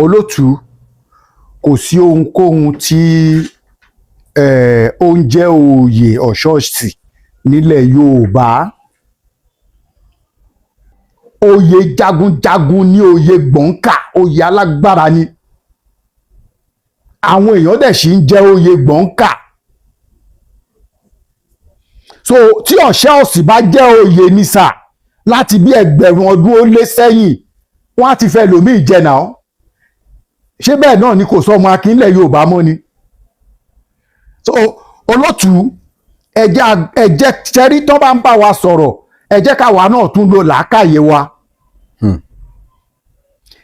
olótù kò sí ohunkóhun tí ó ń jẹ́ oyè ọ̀ṣọ́ọ̀ṣì nílẹ̀ Yorùbá. Oyè jagunjagun ní oyè gbọ̀ǹkà, oyè alágbára ni. Àwọn èèyàn dẹ̀ sì ń jẹ́ oyè gbọ̀ǹkà. So tí ọ̀ṣọ́ọ̀ṣì bá jẹ́ oyè ní sà láti bí ẹgbẹ̀rún ọdún ó lé sẹ́yìn, wọ́n á ti fẹ́ lòmíì jẹ náà. Ṣé bẹ́ẹ̀ náà ni kò sọ ọmọ akínlẹ̀ Yorùbá mọ́ ni? So olótù ẹ̀jẹ̀ ṣẹ́rí tó bá ń bá wa sọ̀rọ̀ ẹ jẹ́ káwa náà tún lo làákàyè wa.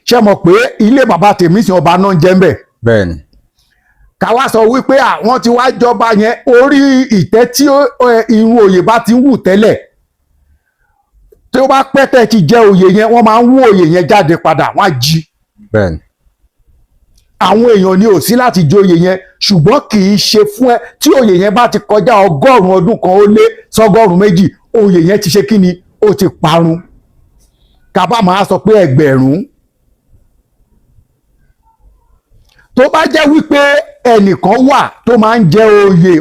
Ṣé mọ̀ pé ilé bàbá tèmi sìn ọba náà ń jẹ́ ń bẹ̀? Bẹ́ẹ̀ni. Káwa sọ wípé àwọn ti wá jọba yẹn orí ìtẹ́ tí irun oyè bá ti ń wù tẹ́lẹ̀, tí ó bá pẹ́ tẹ́ ti jẹ́ oyè yẹn wọ́n máa ń wú oyè yẹn jáde padà, wọ́n á jí. Bẹ́ẹ̀ni. Àwọn èèyàn ni ò sí láti joyè yẹn, ṣùgbọ́n kì í ṣe fún ẹ tí oyè yẹn bá ti kọjá 100 ọdún kan ó lé 120, oyè yẹn ti ṣe kí ni, ó ti parun. Kábà máa sọ pé ẹgbẹ̀rún. Tó bá jẹ́ wípé ẹnìkan wà tó máa ń jẹ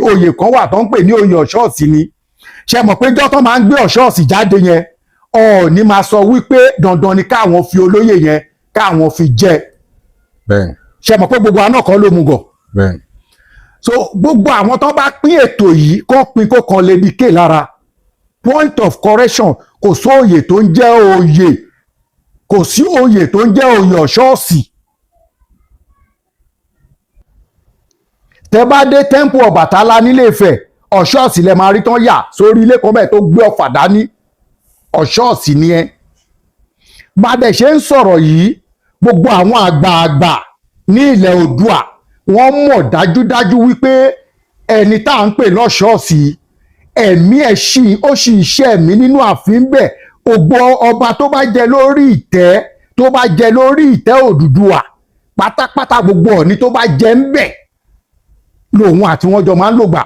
oyè kan wà tó ń pè ní oyè ọ̀ṣọ́ọ̀ṣì ni, ṣe mọ̀ pé jọ́ tó máa ń gbé ọ̀ṣọ́ọ̀ṣì jáde yẹn Ọọ̀ni máa sọ wípé dandan ni káwọn fi olóyè yẹn káwọn fi jẹ. Bẹ́ẹ̀ni. Ṣe mọ̀ pé gbogbo àná kan ló mú gọ̀. Bẹ́ẹ̀ni. So gbogbo àwọn tó bá pín ètò yìí kó pín kó kan lè di ké lára. Point of correction, kò sí oyè tó ń jẹ́ oyè, kò sí oyè tó ń jẹ́ oyè ọ̀ṣọ́ọ̀ṣì. Tẹ́ bá dé temple Ọbàtálá nílé Ifẹ̀, ọ̀ṣọ́ọ̀ṣì lẹ máa rí tán yà sórí ilé kan bẹ́ẹ̀ tó gbé ọfà dání, ọ̀ṣọ́ọ̀ṣì ni ẹ. Bá dẹ̀ ṣe ń sọ̀rọ̀ yìí, gbogbo àwọn àgbààgbà ní ilẹ̀ Oòduà wọ́n mọ̀ dájúdájú wípé ẹni tá à ń pè lọ́ṣọ́ọ̀ṣì ẹ̀mí ẹ̀ ó sì iṣẹ́ ẹ̀mí nínú ààfin bẹ́ẹ̀. Ògbó ọba tó bá jẹ lórí ìtẹ́ Odùduwà pátápátá, gbogbo Ọọ̀ni tó bá jẹ ń bẹ̀ lòun àti wọn jọ máa ń lògbà.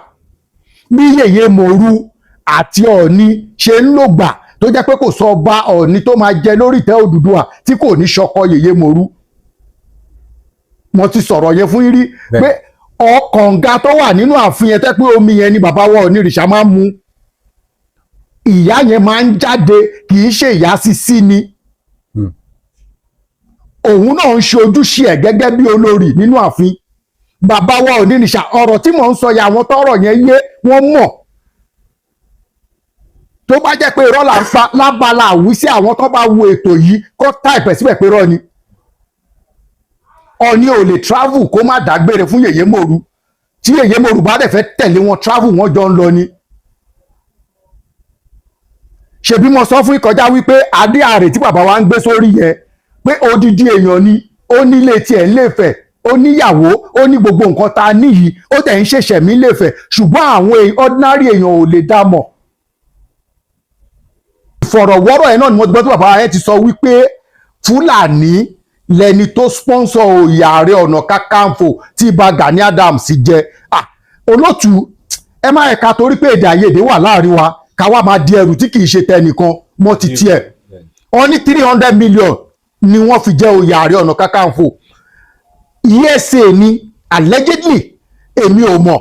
Bí Yèyé Mòru àti Ọọ̀ni ṣe ń lògbà tó jẹ́ pé kò sọ ọba Ọọ̀ni tó máa jẹ lórí ìtẹ́ Odùduwà tí kò ní ṣọkọ Yèyé Mòru. Mo ti sọ̀rọ̀ yẹn fún yín rí pé ọkànga tó wà nínú ààfin yẹn tẹ́ pé omi yẹn ni bàbá wa Ọ̀nìrìṣà máa ń mu. Ìyá yẹn máa ń jáde, kì í ṣe ìyá sísí ni. Òun náà ń ṣe ojúṣe ẹ̀ gẹ́gẹ́ bí olórí nínú ààfin. Bàbá wa Ọ̀nìrìṣà, ọ̀rọ̀ tí mò ń sọ yà àwọn tọ́rọ̀ yẹn yé wọ́n mọ̀. Tó bá jẹ́ pé irọ́ là ń pa lábala àwísí àwọn tó bá wo ètò yìí kó táìpẹ̀ síbẹ̀ pé irọ́ ni. Ọọ̀ni ò lè travel kó má dágbére fún Yèyé Mòru. Tí Yèyé Mòru bá dẹ̀ fẹ́ tẹ̀lé wọn travel, wọ́n jọ ń lọ ni. Ṣebí mo sọ fún ìkọjá wípé adé àrè tí bàbá wa ń gbé sórí yẹn pé odidi èèyàn ni, ó nílé tiẹ̀ ń Ilé-Ifẹ̀, ó níyàwó, ó ní gbogbo nǹkan tá a níyì, ó tẹ̀ ń ṣẹ̀ṣẹ̀ mí Ilé-Ifẹ̀, ṣùgbọ́n àwọn ordinary èèyàn ò lè dá mọ̀. Ìfọ̀rọ̀wọ́rọ̀ ẹ̀ náà ni mo gbọ́ tí bàbá yẹn ti sọ wípé Fúlàní lẹni tó sponsor oyè Ààrẹ Ọ̀nà Kakanfò tí Ìbà Gani Adams jẹ. Olótù ẹ má ẹ̀ka torí pé èdè àìyedè wà láàrin wa ká wá máa di ẹrù tí kì í ṣe tẹnìkan mọ́ ti tiẹ̀. Wọ́n ní 300 million ni wọ́n fi jẹ oyè Ààrẹ Ọ̀nà Kakanfò. ESA ni allegedly, èmi ò mọ̀.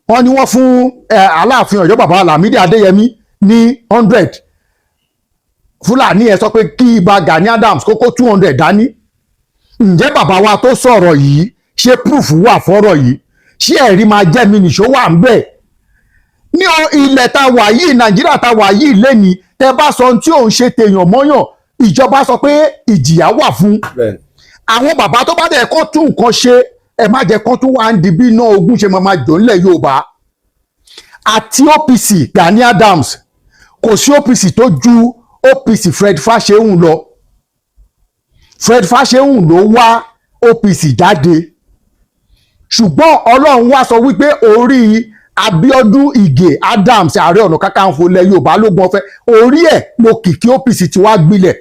Wọ́n ní wọ́n fún Aláàfin Ọ̀yọ́ bàbá Lámídì Adéyẹmí ní 100. Fúlàní ẹ sọ pé kí Ìbà Gani Adams kókó 200 dání. Ǹjẹ́ bàbá wa tó sọ̀rọ̀ yìí ṣé proof wà fọ́rọ̀ yìí? Ṣé ẹ̀rí máa jẹ́ mi nìṣó wà ń bẹ̀? Ní ilẹ̀ ta wà yìí, Nàìjíríà ta wà yìí lẹ́ni, tẹ bá sọ tí òun ṣe tèèyàn mọ́yàn, ìjọba sọ pé ìjìyà wà fún. Àwọn bàbá tó bá dẹ̀ kọ́ tún nǹkan ṣe, ẹ má jẹ́ kán tún wá ń di bí iná ogun ṣe máa jò nílẹ̀ Yorùbá. Àti OPC Gani Adams, kò sí OPC tó ju OPC Fred Fáṣẹ̀hùn lọ. Fred Fáṣẹ̀hùn ló wá OPC jáde. Ṣùgbọ́n Ọlọ́run wá sọ wípé orí Abíọ́dún Ìgè Adams Ààrẹ Ọ̀nà Kakanfò ilẹ̀ Yorùbá ló gbọ́n fẹ́, orí ẹ̀ ló kìkì OPC ti wá gbilẹ̀.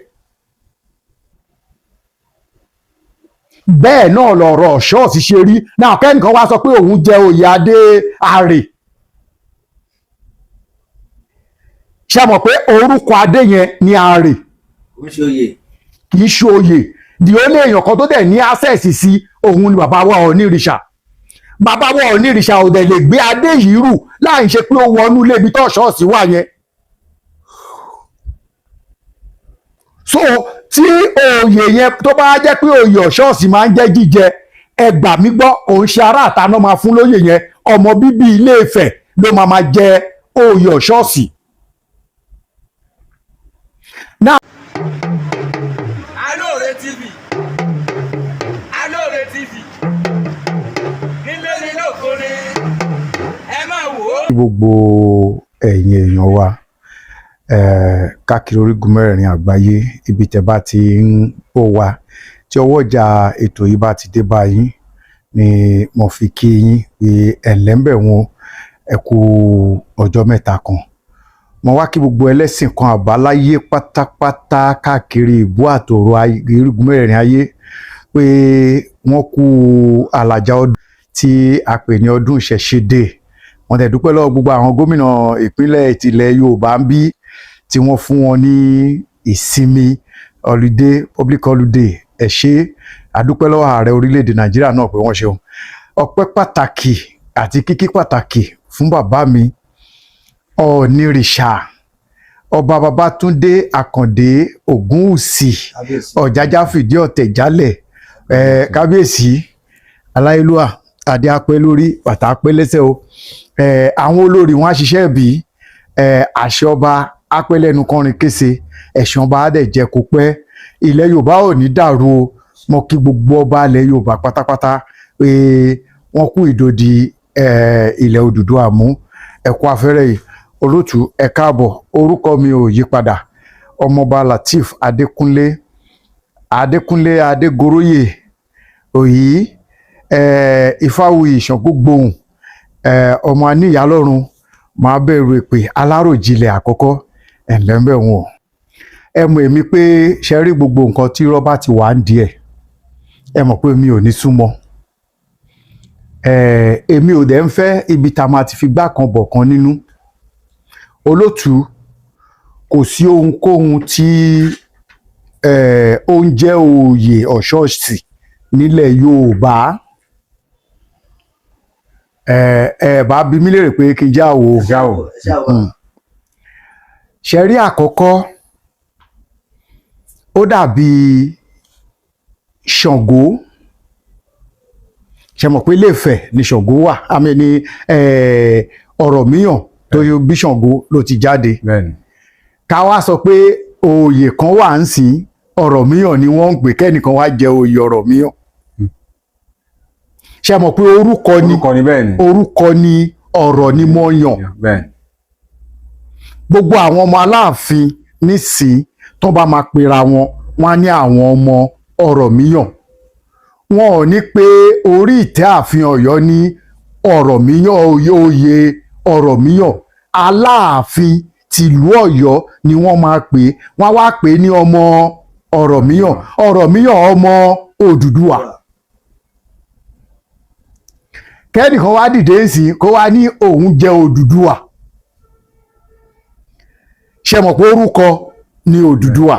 Bẹ́ẹ̀ náà lọ̀rọ̀ ṣọ́ọ̀ṣì ṣe rí. Náà kẹ́nìkan wá sọ pé òun jẹ oyè adé àrè. Ṣé mọ̀ pé orúkọ adé yẹn ni àrè? Kì í ṣe oyè. Kì í ṣe oyè. the only èèyàn kan tó dẹ̀ ní access sí òun ni bàbá wa Ọ̀nìrìṣà. Bàbá wa Ọ̀nìrìṣà ò dẹ̀ lè gbé adé yìí rù láì ṣe pé ó wọnú ilé ibi tó ṣọ́ọ̀ṣì wà yẹn. So tí oyè yẹn tó bá jẹ́ pé oyè ṣọ́ọ̀ṣì máa ń jẹ́ jíjẹ, ẹ gbà mí gbọ́, òun ṣe ará àta náà máa fún lóyè yẹn, ọmọ bíbí Ilé Ifẹ̀ ló máa jẹ oyè ṣọ́ọ̀ṣì. Now, Alore TV, Alore TV, nílé nílé òkúni, ẹ máa wò ó. gbogbo ẹ̀yin èèyàn wa káàkiri orígun mẹ́rẹ̀ẹ̀rin àgbáyé, ibi tẹ́ bá ti ń bò wá, tí ọwọ́jà ètò yìí bá ti dé báyìí ni mo fi kí yín pé ẹ̀lẹ́ńbẹ̀ wọn ẹ kú ọjọ́ mẹ́ta kan. Mo wá kí gbogbo ẹlẹ́sìn kan àbáláyé pátápátá káàkiri ìbú àtòrò orígun mẹ́rẹ̀ẹ̀rin ayé pé wọ́n kú àlàjá ọdún tí a pè ní ọdún ìṣẹ̀ṣe dé. Wọ́n tẹ̀ dúpẹ́ lọ́wọ́ gbogbo àwọn gómìnà ìpínlẹ̀ tilẹ̀ Yorùbá ń bí tí wọ́n fún wọn ní ìsinmi holiday, public holiday. Ẹ ṣé, àdúpẹ́ lọ́wọ́ ààrẹ orílẹ̀-èdè Nàìjíríà náà pé wọ́n ṣeun. Ọpẹ́ pàtàkì àti kíkí pàtàkì fún bàbá mi Ọ̀nìrìṣà ọba Babátúndé Àkàndé Ògúnwùsì Ọ̀jájá fìdí ọ̀tẹ̀ jálẹ̀. Kábíyèsí aláìlúwà adé apẹ́ lórí bàtà apẹ́ lẹ́sẹ̀ o. Àwọn olórí wọn á ṣiṣẹ́ bí àṣẹ ọba apẹ́ lẹ́nu kọrin kése, ẹ̀sìn ọba á dẹ̀ jẹ́ kó pẹ́. Ilẹ̀ Yorùbá ò ní dàrú o. Mo kí gbogbo ọba ilẹ̀ Yorùbá pátápátá pé wọ́n kú ìdòdì ilẹ̀ Odùduwà mú. Ẹ kú afẹ́rẹ́ yìí. Olótù ẹ káàbọ̀, orúkọ mi ò yí padà, ọmọọba Lateef Adékúnlé Adégoróyè Òyí Ifáwuyì Ṣàngógbohùn ọmọ aníyàlọ́run máa bẹ̀rù èpè aláròjinlẹ̀ àkọ́kọ́ ẹ̀lẹ́mbẹ̀ wọn. Ẹ mọ̀ èmi pé ṣe rí gbogbo nǹkan tí rọ́bà ti wà ń di ẹ̀, ẹ mọ̀ pé mi ò ní súnmọ́. Èmi ò dẹ̀ ń fẹ́ ibi tá a máa ti fi gbá kan bọ̀ kan nínú. Olótù, kò sí ohunkóhun tí ó ń jẹ́ oyè ọ̀ṣọ́ọ̀ṣì nílẹ̀ Yorùbá. Bá bí mi lérè pé kí n já o. Ṣe rí àkọ́kọ́, ó dàbí Ṣàngó. Ṣe mọ̀ pé Ilé Ifẹ̀ ni Ṣàngó wà, àmì ni Ọ̀rọ̀míyàn tó yọ bí Ṣàngó ló ti jáde. Ká wá sọ pé oyè kan wà ń sìn Ọ̀rọ̀míyàn ni wọ́n ń pè, kẹ́nìkan wá jẹ oyè Ọ̀rọ̀míyàn. Ṣe mọ̀ pé orúkọ ni ọ̀rọ̀ ni mo yàn. Gbogbo àwọn ọmọ Aláàfin nísìn tó bá máa pera wọn, wọ́n á ní àwọn ọmọ Ọ̀rọ̀míyàn. Wọn ò ní pé orí ìtẹ́ ààfin Ọ̀yọ́ ní Ọ̀rọ̀míyàn, oyè Ọ̀rọ̀míyàn. Aláàfin tìlú Ọ̀yọ́ ni wọ́n máa pè, wọ́n wá pè ní ọmọ Ọ̀rọ̀míyàn. Ọ̀rọ̀míyàn ọmọ Odùduwà. Kẹ́nìkan wá dìde sí kó wá ní òun jẹ́ Odùduwà. Ṣe mọ̀ pé orúkọ ni Odùduwà.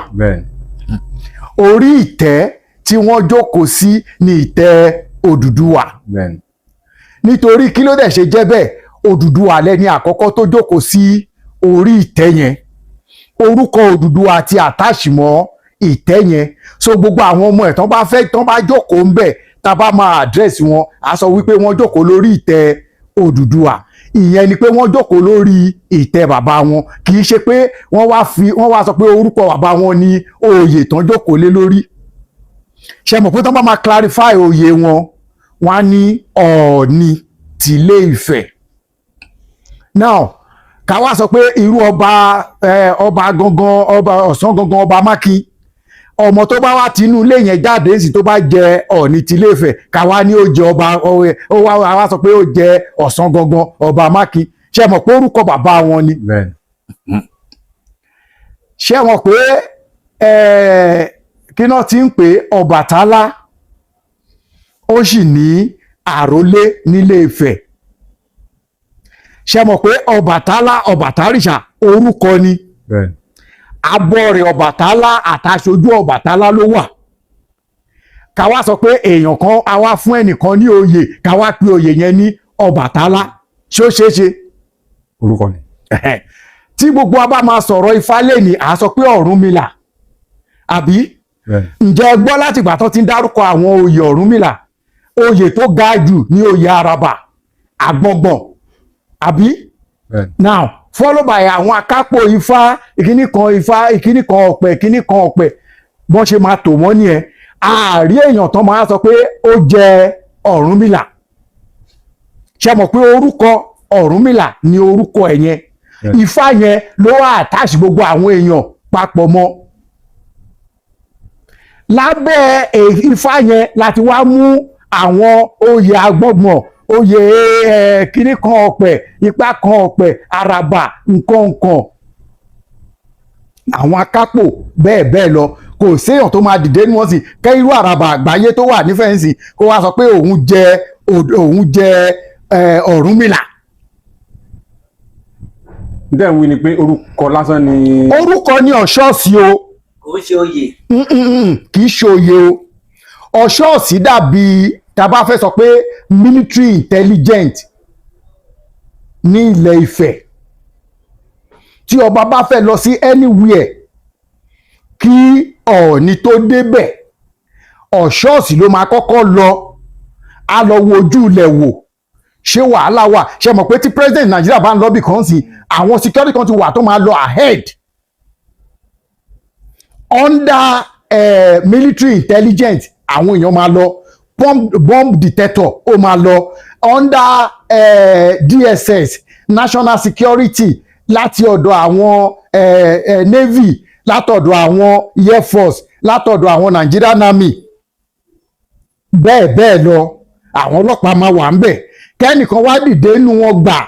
Orí ìtẹ́ tí wọ́n jókòó sí ní ìtẹ́ Odùduwà. Nítorí kí ló dẹ̀ ṣe jẹ́ bẹ́ẹ̀? Odùduwà lẹ́ni àkọ́kọ́ tó jókòó sí orí ìtẹ́ yẹn. Orúkọ Odùduwà ti àtàṣì mọ́ ìtẹ́ yẹn. So gbogbo àwọn ọmọ ẹ̀ tán bá jókòó ń bẹ̀, tá a bá máa àdírẹ́sì wọn, a sọ wípé wọ́n jókòó lórí ìtẹ́ Odùduwà. Ìyẹn ni pé wọ́n jókòó lórí ìtẹ́ bàbá wọn, kì í ṣe pé wọ́n wá sọ pé orúkọ bàbá wọn ni oyè tán jókòó lé lórí. Ṣe mọ̀ pé tán bá máa clarify oyè wọn, wọ́n á ní Ọọ̀ni tìlé Ifẹ̀. Now, ká wá sọ pé irú ọba gangan, ọba Ọ̀ṣun gangan, ọba Mákin, ọmọ tó bá wá tinú ilé yẹn jáde sí tó bá jẹ Ọọ̀ni tìlé Ifẹ̀, ká wá ní ó jẹ ọba, ó wá sọ pé ó jẹ Ọ̀ṣun gangan, ọba Mákin. Ṣé mọ̀ pé orúkọ bàbá wọn ni? Ṣé mọ̀ pé kí náà ti ń pè Ọbàtálá ó sì ní àrólé nílé Ifẹ̀. Ṣé mọ̀ pé Ọbàtálá, Ọbàtárìṣà orúkọ ni. Abọ́rẹ̀ Ọbàtálá àtàṣojú Ọbàtálá ló wà. ká wá sọ pé èèyàn kan á wá fún ẹnìkan ní oyè ká wá pe oyè yẹn ní Ọbàtálá ṣé ó ṣeé ṣe? orúkọ ni. tí gbogbo wa bá máa sọ̀rọ̀ Ifá lẹ́ni à sọ pé Ọ̀rúnmìlà àbí ǹjẹ́ ẹ gbọ́ láti ìgbà tó ti ń dárúkọ àwọn oyè Ọ̀rúnmìlà oyè tó ga jù ní oyè Àràbà Àgbọ̀ngbọ̀n àbí now follow by àwọn akápò Ifá ìkíní kan Ọ̀pẹ ìkíní kan Ọ̀pẹ bọ́n ṣe máa tò wọ́n nìyẹn ààrí èèyàn tán máa sọ pé ó jẹ Ọ̀rúnmìlà ṣe mọ̀ pé orúkọ Ọ̀rúnmìlà ni orúkọ ẹ̀ yẹn Ifá yẹn ló wà àtàṣì gbogbo àwọn èèyàn papọ̀ mọ́ lábẹ́ Ifá yẹn láti wá mú àwọn oyè Àgbọ̀ngbọ̀n oyè kíní kan Ọ̀pẹ Ipá kan Ọ̀pẹ Àràbà nǹkan àwọn akápò bẹ́ẹ̀ bẹ́ẹ̀ lọ kò séèyàn tó máa dìde ní wọ́n sì kẹ́ irú Àràbà àgbáyé tó wà nífẹ̀ẹ́sì kó wá sọ pé òun jẹ Ọ̀rúnmìlà. ǹjẹ́ ìwé ni pé orúkọ lásán ni. orúkọ ní Ọ̀ṣọ́ọ̀sì o. kò ṣe oyè. kì í ṣe oyè o. Ọ̀ṣọ́ọ̀sì dàbí tá a bá fẹ́ sọ pé military intelligent ní Ilẹ̀ Ifẹ̀ tí ọba bá fẹ́ lọ sí anywhere kí Ọọ̀ni tó débẹ̀ Ọ̀ṣọ́ọ̀sì ló máa kọ́kọ́ lọ á lọ wo ojú ilẹ̀ wò ṣé wàhálà wà ṣe mọ̀ pé tí president Nàìjíríà bá ń lọ bí kan sí àwọn security kan ti wà tó máa lọ ahead under military intelligence àwọn èèyàn máa lọ bomb detector ó máa lọ under DSS national security láti ọ̀dọ̀ àwọn navy látọ̀dọ̀ àwọn air force látọ̀dọ̀ àwọn Nigerian army bẹ́ẹ̀ bẹ́ẹ̀ lọ àwọn ọlọ́pàá máa wà ń bẹ̀ kẹ́nìkan wá dìde nínú wọn gbà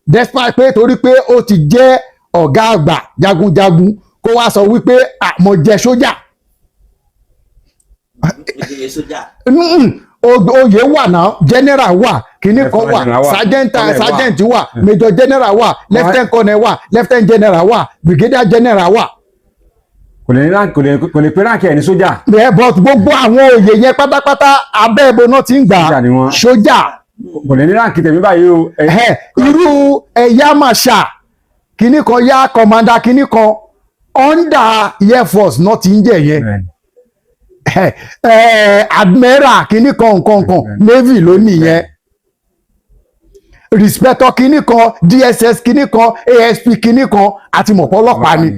despite pé torí pé ó ti jẹ́ ọ̀gá àgbà jagunjagun kó wá sọ wípé mo jẹ́ sójà. oyè wà náà general wà kìíní kan wà sergeant wà major general wà lieutenant colonel wà lieutenant general wà brigadier general wà. kò lè pé ránkì ẹ̀ ní sójà. ẹ but gbogbo àwọn oyè yẹn pátápátá abẹ́ ibo náà ti ń gbà sójà. kò lè ní ránkì tẹ̀mí báyìí o. irú ẹ̀yà màṣà kìíní kan yá commander kìíní kan under air force náà ti ń jẹ yẹn. admiral kìíní kan nǹkan navy ló nìyẹn respector kìíní kan DSS kìíní kan ASP kìíní kan àti mọ̀pọ̀ ọlọ́pàá ni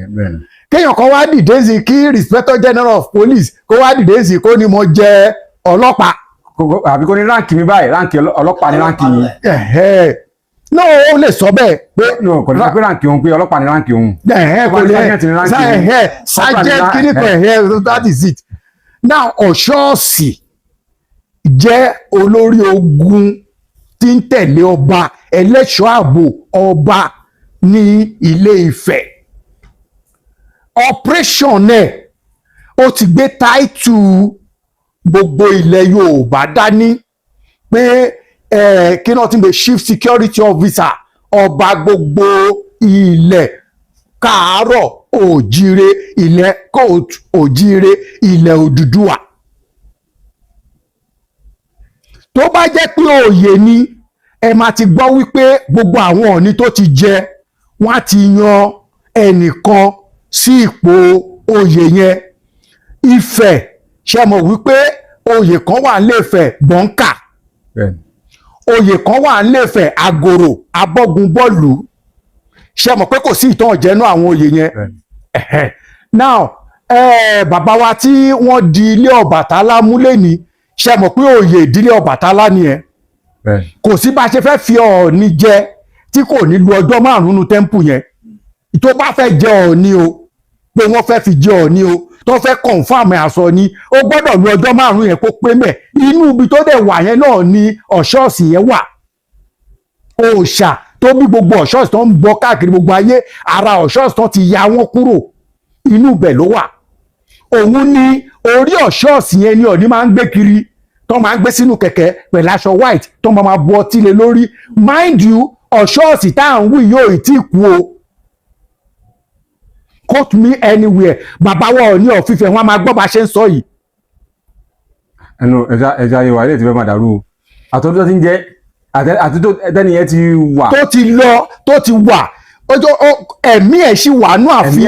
kéèyàn kan wá dìde sí kí respector general of police kó wá dìde sí kó ní mo jẹ ọlọ́pàá. àbí kò ní ránkì mi báyìí ránkì ọlọ́pàá ní ránkì mi. náà ó lè sọ bẹ́ẹ̀ pé. kò ní pé ránkì òun pé ọlọ́pàá ní ránkì òun. kò lè sergeant kìíní kan that is it. now Ọ̀ṣọ́ọ̀sì jẹ́ olórí ogun tí ń tẹ̀lé ọba ẹlẹ́ṣọ́ ààbò ọba ní Ilé Ifẹ̀ operation ẹ̀ ó ti gbé táìtù gbogbo ilẹ̀ Yorùbá dání pé kí náà ti ń bẹ chief security officer ọba gbogbo ilẹ̀ Káàárọ̀ Òjíire ilẹ̀ kóòtù Òjíire ilẹ̀ Odùduwà. tó bá jẹ́ pé oyè ni ẹ máa ti gbọ́ wípé gbogbo àwọn Ọọ̀ni tó ti jẹ wọ́n á ti yan ẹnìkan sí ipò oyè yẹn. Ifẹ̀ ṣe mọ̀ wípé oyè kan wà nílé Ifẹ̀ Bọ́ńkà oyè kan wà nílé Ifẹ̀ Àgòrò Abọ́gunbọ́ọ̀lù ṣe mọ̀ pé kò sí ìtàn ọ̀jẹ̀nú àwọn oyè yẹn. now bàbá wa tí wọ́n di ilé Ọbàtálá mú lẹ́ni ṣe mọ̀ pé oyè ìdílé Ọbàtálá nìyẹn kò sí bá a ṣe fẹ́ fi Ọọ̀ni jẹ tí kò ní lu ọjọ́ márùn-ún tẹ́ḿpù yẹn tó bá fẹ́ jẹ Ọọ̀ni o pé wọ́n fẹ́ fi jẹ Ọọ̀ni o tó fẹ́ confam àṣọ ni ó gbọ́dọ̀ lu ọjọ́ márùn-ún yẹn kó pé mẹ́ inú ibi tó dẹ̀ wà yẹn náà ni Ọ̀ṣọ́ọ̀sì yẹn wà òòṣà tó bí gbogbo Ọ̀ṣọ́ọ̀sì tó ń bọ káàkiri gbogbo ayé ara Ọ̀ṣọ́ọ̀sì tó ti ya wọ́n kúrò inú ibẹ̀ ló wà òun ni orí Ọ̀ṣọ́ọ̀sì yẹn ni Ọọ̀ni máa ń gbé kiri tó máa ń gbé sínú kẹ̀kẹ́ pẹ̀lú aṣọ white tó máa bu ọtí lé lórí mind you Ọ̀ṣọ́ọ̀sì tá à ń wí yóò tí kú o quote me anywhere bàbá wa Ọọ̀ni of Ifẹ̀ wọn máa gbọ́ bá ṣe ń sọ yìí ẹnu ẹja yẹ wà ilé tí fẹ́ máa dàrú àtọ́jú tó ti ń jẹ́ àti tó ẹni yẹn ti wà. tó ti lọ tó ti wà ẹ̀mí ẹ̀ sì wà nú ààfin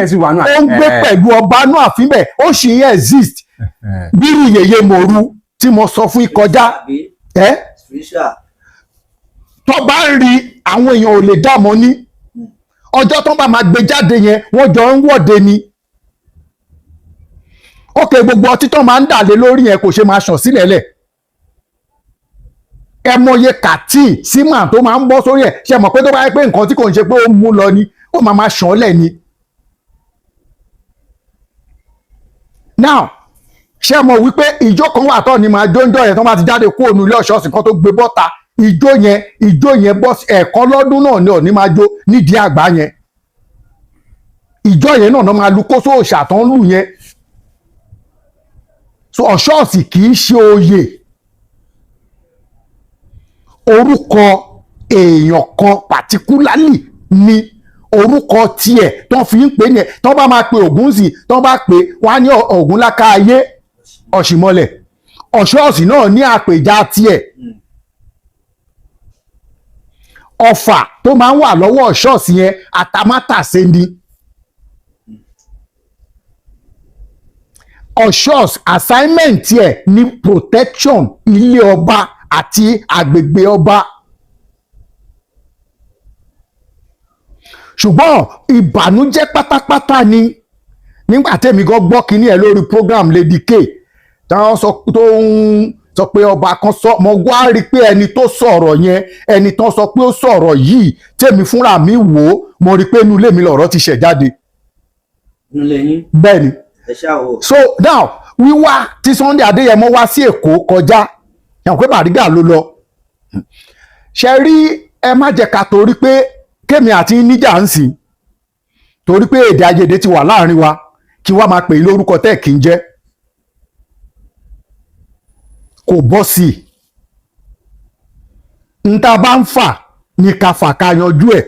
ó ń gbé pẹ̀lú ọba nú ààfin bẹ́ẹ̀ ó sì ń exist bírú yèyé mòru tí mo sọ fún ìkọjá tó bá ń rí àwọn èèyàn ò lè dààmú ní ọjọ́ tó bá máa gbé jáde yẹn wọ́n jọ ń wọ́de ni ókè gbogbo ọtí tó máa ń dà lé lórí yẹn kò ṣe máa ṣàn sílẹ̀ lẹ̀ ẹ mọye kàtí símà tó máa ń bọ́ sórí ẹ̀ ṣe mọ̀ pé tó bá yẹ pé nǹkan tí kò ń ṣe pé ó mú lọ ni ó máa ṣàn lẹ̀ ni. now ṣe mọ̀ wípé ìjó kan wà tó ní máa jóńjọ́ yẹn tó máa ti jáde kúrò ní ilé ọ̀ṣọ́sìn kan tó gbé bọ́ta ìjó yẹn bọ́ ẹ̀ẹ̀kan lọ́dún náà ni òní máa jó nídìí àgbá yẹn ìjó yẹn náà máa lu kóso òòṣà tó ń lù yẹn so ọ̀ṣọ́ọ̀sì kì í ṣe oyè orúkọ èèyàn kan particularly ni orúkọ tiẹ̀ tó fi ń pè ní ẹ̀ tó bá máa pe Ògúnzì tó bá pè wọ́n á ní Ògúnláká ayé ọ̀ṣìmọlẹ̀ ọ̀ṣọ́ọ̀sì náà ní àpèjá tiẹ̀ ọfà tó máa ń wà lọ́wọ́ ọ̀ṣọ́ọ̀sì yẹn àtàmátàsé ni ọ̀ṣọ́ọ̀sì assignment tiẹ̀ ní protection ilé ọba àti agbègbè ọba ṣùgbọ́n ìbànújẹ́ pátápátá ni nígbà tẹ́mi gan gbọ́ kínní ẹ̀ lórí program Lady K táwọn sọ pé ọba kan sọ mo wá rí i pé ẹni tó sọ̀rọ̀ yẹn ẹni tó sọ pé ó sọ̀rọ̀ yìí tèmi fúnra mi wò ó mo rí i pé inú ilé mi lọ̀rọ̀ ti ṣẹ̀ jáde. bẹ́ẹ̀ ni so now wíwá tí Sunday Adéyẹmọ wá sí Èkó kọjá yàn pé Bàrígà ló lọ ṣe rí ẹ má jẹ́ ká torí pé kémi àti níjà ń sìn torí pé èdè àìyedè ti wà láàrin wa kí wá máa pè é lórúkọ tẹ́ kí n jẹ́ kò bọ́ sí i n ta bá ń fà ní ká fà ká yanjú ẹ̀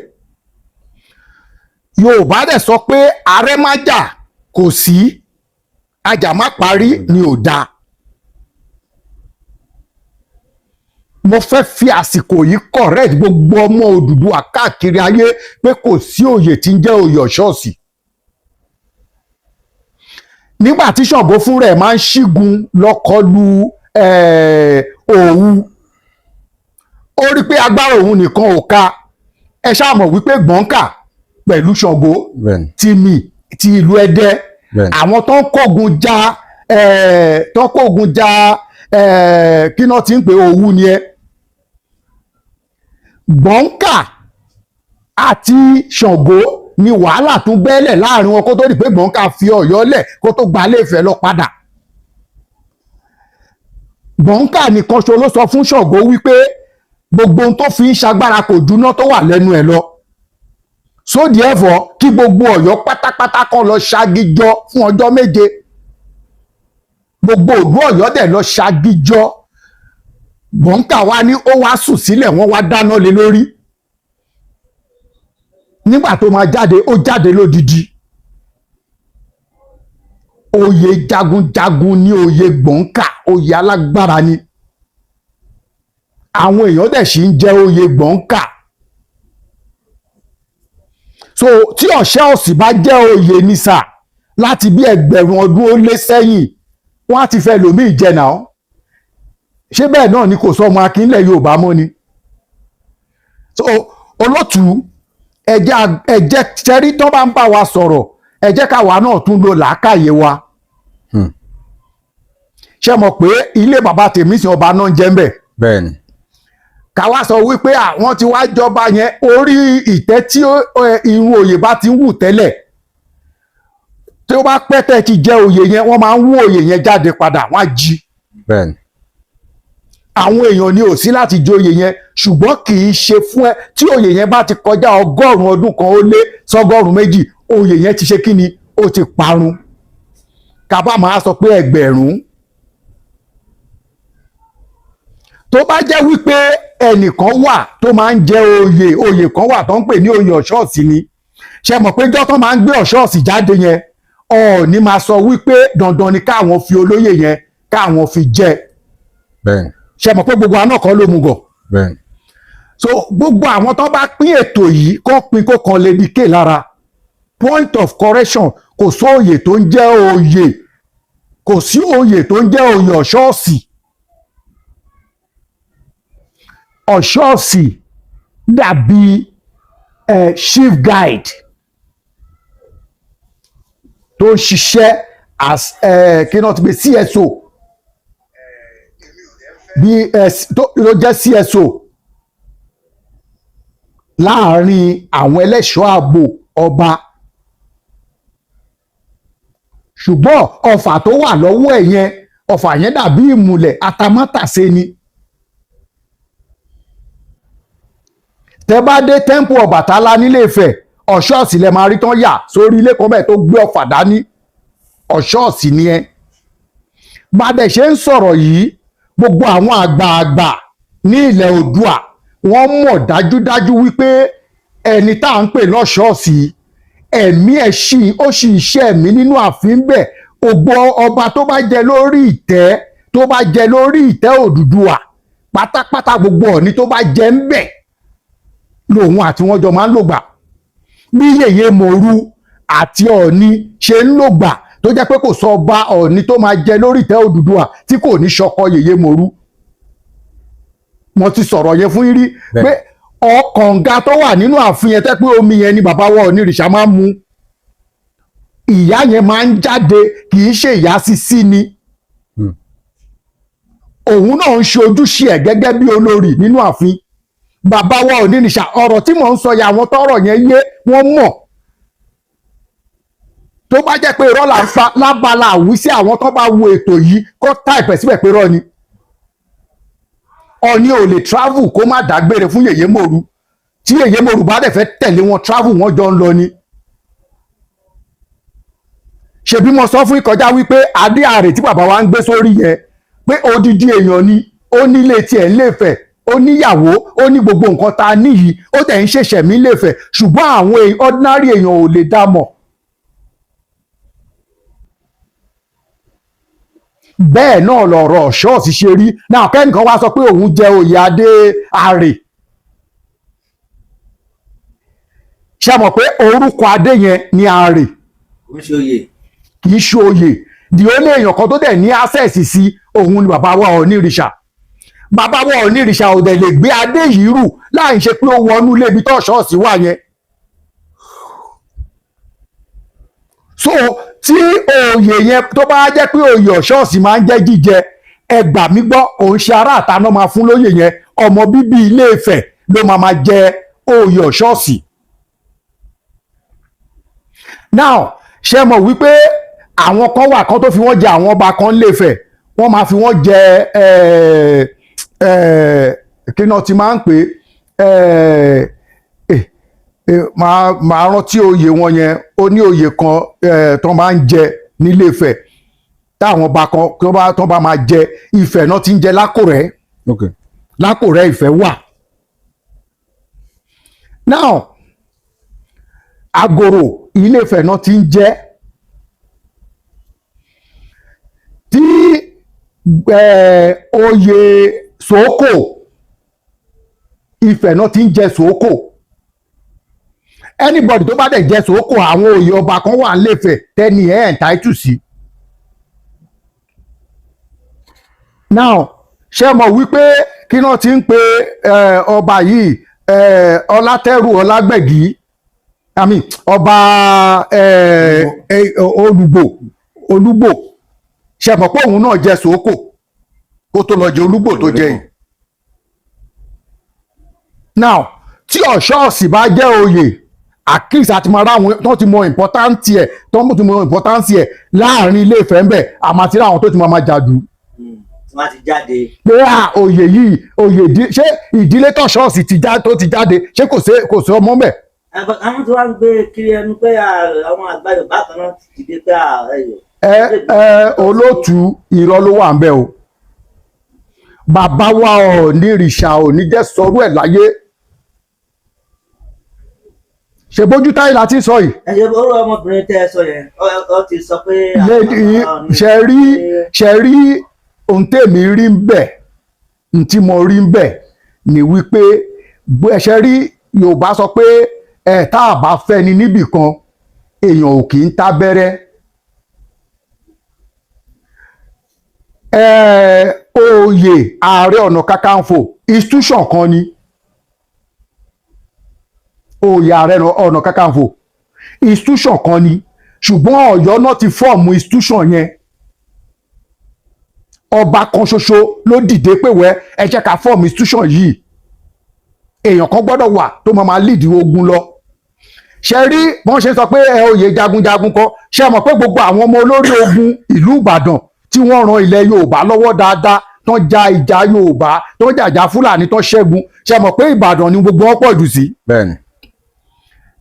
Yorùbá dẹ̀ sọ pé ààrẹ má jà kò sí ajá má parí ni ò dáa. mo fẹ́ fi àsìkò yìí correct gbogbo ọmọ Odùduwà káàkiri ayé pé kò sí oyè tí ń jẹ́ oyè ọ̀ṣọ́ọ̀sì. nígbà tí Ṣàngó fúnra ẹ̀ máa ń ṣígun lọ́kọlù Òwu ó rí pé agbára òun nìkan ò ka ẹ ṣáà mọ̀ wípé Gbọ̀ǹkà pẹ̀lú Ṣàngó ti ìlú Ẹdẹ àwọn tó ń kógun já kí náà ti ń pè Òwu ni ẹ Gbọ̀ǹkà àti Ṣàngó ni wàhálà tún bẹ́lẹ̀ láàrin wọn kó tó di pé Gbọ̀ǹkà fi Ọ̀yọ́ lẹ̀ kó tó gba Ilé-Ifẹ̀ lọ padà Gbọ̀ǹkà nìkan ṣo ló sọ fún Ṣàngó wípé gbogbo ohun tó fi ń ṣagbára kò juná tó wà lẹ́nu ẹ̀ lọ sódì ẹ̀fọ́ kí gbogbo Ọ̀yọ́ pátápátá kan lọ ṣagijọ fún ọjọ́ méje gbogbo ìlú Ọ̀yọ́ dẹ̀ lọ ṣagijọ Gbọ̀ǹkà wá ní ó wá sùn sílẹ̀ wọ́n wá dáná lé lórí nígbà tó máa jáde ó jáde lódidi oyè jagunjagun ní oyè Gbọ̀ǹkà oyè alágbára ni àwọn èèyàn dẹ̀ sì ń jẹ́ oyè Gbọ̀ǹkà so tí ọ̀ṣọ́ọ̀sì bá jẹ́ oyè ní sà láti bí ẹgbẹ̀rún ọdún ó lé sẹ́yìn wọ́n á ti fẹ́ lòmíì jẹ náà ṣé bẹ́ẹ̀ náà ni kò sọ ọmọ akínlẹ̀ Yorùbá mọ́ ni so olótù ẹ̀jẹ̀ tẹ́rí tó bá ń bá wa sọ̀rọ̀ ẹ jẹ́ káwa náà tún lo làákàyè wa ṣe mọ̀ pé ilé bàbá tèmi sin ọba náà ń jẹ́ ń bẹ̀ bẹ́ẹ̀ni káwa sọ wípé àwọn tí wàá jọba yẹn orí ìtẹ́ tí irun oyè bá ti ń wù tẹ́lẹ̀ tí ó bá pẹ́ tẹ́ ti jẹ́ oyè yẹn wọ́n máa ń wú oyè yẹn jáde padà wọ́n á jí bẹ́ẹ̀ni àwọn èèyàn ni ò sí láti jẹ oyè yẹn ṣùgbọ́n kì í ṣe fún ẹ tí oyè yẹn bá ti kọjá 100 ọdún kan ó lé 120 oyè yẹn ti ṣe kí ni ó ti parun kábà máa sọ pé ẹgbẹ̀rún tó bá jẹ́ wípé ẹnìkan wà tó máa ń jẹ oyè kan wà tó ń pè ní oyè ọ̀ṣọ́ọ̀sì ni ṣe mọ̀ pé jọ́ tó máa ń gbé ọ̀ṣọ́ọ̀sì jáde yẹn Ọọ̀ni máa sọ wípé dandan ni káwọn fi olóyè yẹn káwọn fi jẹ bẹ́ẹ̀ni ṣe mọ̀ pé gbogbo àná kan ló mú gọ̀. bẹ́ẹ̀ni. So gbogbo àwọn tó bá pín ètò yìí kó pín kó kan lè di ké lára. Point of correction, kò sí oyè tó ń jẹ́ oyè, kò sí oyè tó ń jẹ́ oyè ọ̀ṣọ́ọ̀sì. Ọ̀ṣọ́ọ̀sì dàbí chief guide tó ń ṣiṣẹ́ as kí náà ti pè CSO bí ló jẹ́ CSO láàárín àwọn ẹlẹ́ṣọ́ ààbò ọba. Ṣùgbọ́n ọfà tó wà lọ́wọ́ ẹ̀ yẹn, ọfà yẹn dàbí ìmùlẹ̀ atamátàsé ni. Tẹ́ bá dé temple Ọbàtálá nílé Ifẹ̀, Ọ̀ṣọ́ọ̀sì lẹ máa rí tán yà sórí ilé kan bẹ́ẹ̀ tó gbé ọfà dání. Ọ̀ṣọ́ọ̀sì ni ẹ. Bàdẹ̀ ṣe ń sọ̀rọ̀ yìí, gbogbo àwọn àgbààgbà ní ilẹ̀ Oòduà wọ́n mọ̀ dájúdájú wípé ẹni tá à ń pè lọ́ṣọ́ọ̀sì ẹ̀mí ẹ̀ ó sì iṣẹ́ ẹ̀mí nínú ààfin bẹ́ẹ̀. Ògbó ọba tó bá jẹ lórí ìtẹ́ Odùduwà pátápátá, gbogbo ọ̀ní tó bá jẹ ń bẹ̀ lòun àti wọn jọ máa ń lògbà. Bí Yèyé Mòru àti Ọọ̀ni ṣe ń lògbà tó jẹ́ pé kò sọ ọba Ọọ̀ni tó máa jẹ lórí ìtẹ́ Odùduwà tí kò ní ṣọkọ Yèyé Mòru. Mo ti sọ̀rọ̀ yẹn fún yín rí pé ọkànga tó wà nínú ààfin yẹn tẹ́ pé omi yẹn ni bàbá wa Ọ̀nìrìṣà máa ń mu. Ìyá yẹn máa ń jáde, kì í ṣe ìyá sísí ni. Òun náà ń ṣe ojúṣe ẹ̀ gẹ́gẹ́ bí olórí nínú ààfin. Bàbá wa Ọ̀nìrìṣà, ọ̀rọ̀ tí mò ń sọ yà àwọn tọ́rọ̀ yẹn yé wọ́n mọ̀. Tó bá jẹ́ pé irọ́ là ń pa lábala àwísí àwọn tó bá wo ètò yìí kó táìpẹ̀ síbẹ̀ pé irọ́ ni. Ọọ̀ni ò lè travel kó má dágbére fún Yèyé Mòru. Tí Yèyé Mòru bá dẹ̀ fẹ́ tẹ̀lé wọn travel, wọ́n jọ ń lọ ni. Ṣebí mo sọ fún ìkọjá wípé adé ààrẹ tí bàbá wa ń gbé sórí yẹn pé odidi èèyàn ni, ó nílé tiẹ̀ ńlé Ifẹ̀, ó níyàwó, ó ní gbogbo nǹkan tá a níyì, ó tẹ̀ ń ṣẹ̀ṣẹ̀ mí ńlé Ifẹ̀, ṣùgbọ́n àwọn ordinary èèyàn ò lè dá mọ̀. Bẹ́ẹ̀ náà lọ̀rọ̀ Ọ̀ṣọ́ọ̀sì ṣe rí. Náà kẹ́nìkan wá sọ pé òun jẹ oyè adé ààrẹ. Ṣé mọ̀ pé orúkọ adé yẹn ni ààrẹ? Kì í ṣe oyè. Di ó lé èèyàn kan tó dẹ̀ ní access sí òun ni bàbá wa Ọ̀nìrìṣà. Bàbá wa Ọ̀nìrìṣà ò dẹ̀ lè gbé adé yìí rù láì ṣe pé ó wọnú ilé ibi tó Ọ̀ṣọ́ọ̀sì wà yẹn. So tí oyè yẹn tó bá jẹ́ pé oyè Ọ̀ṣọ́ọ̀sì máa ń jẹ́ jíjẹ, ẹ gbà mí gbọ́, òun ṣe ará àtaná máa fún lóyè yẹn, ọmọ bíbí Ilé Ifẹ̀ ló máa jẹ oyè Ọ̀ṣọ́ọ̀sì. Now ṣe mọ̀ wípé àwọn kan wà kan tó fi wọ́n jẹ àwọn ọba kan Ilé Ifẹ̀, wọ́n máa fi wọ́n jẹ kí náà ti máa ń pè máa rántí oyè wọn yẹn. Ó ní oyè kan tó máa ń jẹ nílé Ifẹ̀ táwọn ọba kan tó bá máa jẹ. Ifẹ̀ náà ti ń jẹ Lákòrẹ́. Okay. Lákòrẹ́ Ifẹ̀ wà. Now Àgòrò Ilé Ifẹ̀ náà ti ń jẹ. Tí oyè Sòókò Ifẹ̀ náà ti ń jẹ Sòókò. Anybody tó bá dẹ̀ jẹ Sòókò, àwọn oyè ọba kan wà Ilé Ifẹ̀ tẹ́ni ẹ̀ entitled sí. Now ṣé mọ̀ wípé kí náà ti ń pe ọba yìí Ọlátẹ́rù Ọlágbẹ̀gí, ọba Olúgbò. Ṣé mọ̀ pé òun náà jẹ Sòókò kó tó lọ jẹ Olúgbò tó jẹ yìí. Now tí Ọ̀ṣọ́ọ̀sì bá jẹ́ oyè, àkíyèsí àti máa ráwọn tó ti mọ ìmpọ́táǹtì ẹ̀ láàrin Ilé Ifẹ̀ ń bẹ̀, àmọ́ àti ráwọn tó ti máa jàdù. Wọ́n ti jáde. Pé oyè yìí, ṣé ìdílé t'Ọ̀ṣọ́ọ̀sì tó ti jáde, ṣé kò sí ọmọ bẹ̀? Àwọn tó wá ń gbé kiri ẹnu pé àwọn àgbà Yorùbá kan náà ti dìde pé olóòtú irọ́ ló wà ń bẹ̀ o. Bàbá wa Ọ̀nìrìṣà ò ní jẹ́ sọrú ẹ̀ láyé. Ṣe bójú táyì láti sọ yìí. Ẹ ṣe orú ọmọbìnrin tẹ́ ẹ sọ yẹn, ó ti sọ pé ṣe rí ohun tèmi rí ń bẹ̀ n tí mo rí ń bẹ̀ ni wípé bó ẹ ṣe rí Yorùbá sọ pé tá a bá fẹ́ ni níbì kan èèyàn ò kì í tábẹ́rẹ́. Oyè Ààrẹ Ọ̀nà Kakanfò institution kan ni. Oyè Ààrẹ Ọ̀nà Kakanfò institution kan ni, ṣùgbọ́n Ọ̀yọ́ náà ti fọ́ọ̀mù institution yẹn. Ọba kan ṣoṣo ló dìde pé wẹ́ ẹ jẹ́ ká fọ́ọ̀mù institution yìí. Èèyàn kan gbọ́dọ̀ wà tó máa lead ogun lọ. Ṣe rí wọ́n ṣe sọ pé oyè jagunjagun kan, ṣe mọ̀ pé gbogbo àwọn ọmọ olórí ogun ìlú Ìbàdàn tí wọ́n ran ilẹ̀ Yorùbá lọ́wọ́ dáadáa tán ja ìjà Yorùbá tán jàjà Fúlàní tán ṣẹ́gun, ṣe mọ̀ pé Ìbàdàn ni gbogbo wọn pọ̀ jù sí. bẹ́ẹ̀ni.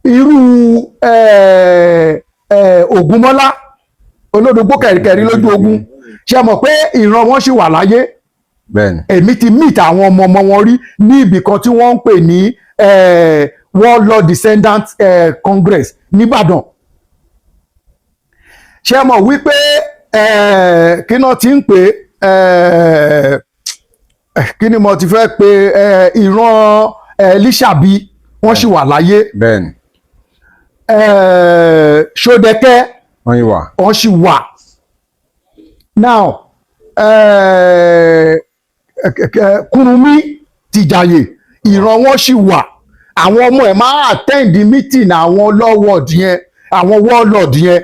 Irú Ògúnmọ́lá olódògbò kẹ̀rìkẹ̀rì lójú ogun, ṣe mọ̀ pé ìran wọn ṣì wà láyé. bẹ́ẹ̀ni. Èmi ti meet àwọn ọmọ wọn rí ní ibì kan tí wọ́n ń pè ní Warlord Descendant Congress nìbàdàn. Ṣe mọ̀ wípé kí náà ti ń pè kí ni mo ti fẹ́ pe ìran Lísàbí wọ́n ṣì wà láyé. bẹ́ẹ̀ni. Ṣódẹkẹ́ wọ́n yìí wà. wọ́n ṣì wà. Now Kúrúnmí Tìjàyè ìran wọn ṣì wà. Àwọn ọmọ ẹ̀ máa attend meeting àwọn warlord yẹn, àwọn warlord yẹn.